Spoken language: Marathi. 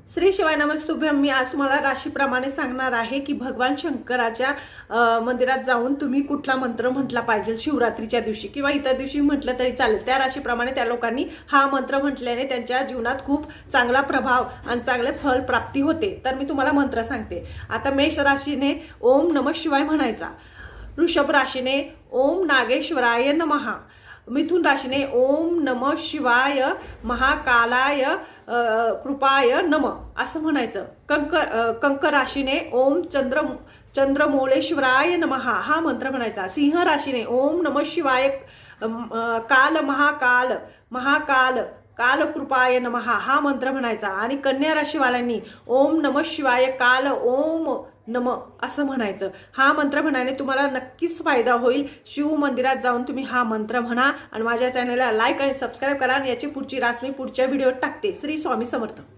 श्री शिवाय नमस्तुभ्यम। मी आज तुम्हाला राशीप्रमाणे सांगणार आहे की भगवान शंकराच्या मंदिरात जाऊन तुम्ही कुठला मंत्र म्हटला पाहिजे शिवरात्रीच्या दिवशी किंवा इतर दिवशी म्हटलं तरी चालेल। त्या राशीप्रमाणे त्या लोकांनी हा मंत्र म्हटल्याने त्यांच्या जीवनात खूप चांगला प्रभाव आणि चांगले फल प्राप्ती होते। तर मी तुम्हाला मंत्र सांगते। आता मेष राशीने ओम नमः शिवाय म्हणायचा, वृषभ राशीने ओम नागेश्वराय नमः, मिथुन राशीने ओम नमः शिवाय महाकालाय कृपाय नमः असं म्हणायचं। कंक राशीने ओम चंद्रमौलेश्वराय नमः हा मंत्र म्हणायचा। सिंह राशीने ओम नमः शिवाय काल महाकाल महाकाल काल कृपाय नमः हा मंत्र म्हणायचा। आणि कन्या राशीवाल्यांनी ओम नमः शिवाय काल ओम नमः असं म्हणायचं। हा मंत्र म्हणाने तुम्हाला नक्कीच फायदा होईल। शिव मंदिरात जाऊन तुम्ही हा मंत्र म्हणा आणि माझ्या चॅनलला लाईक आणि सबस्क्राईब करा। आणि याची पुढची रास मी पुढच्या व्हिडिओत टाकते। श्री स्वामी समर्थ।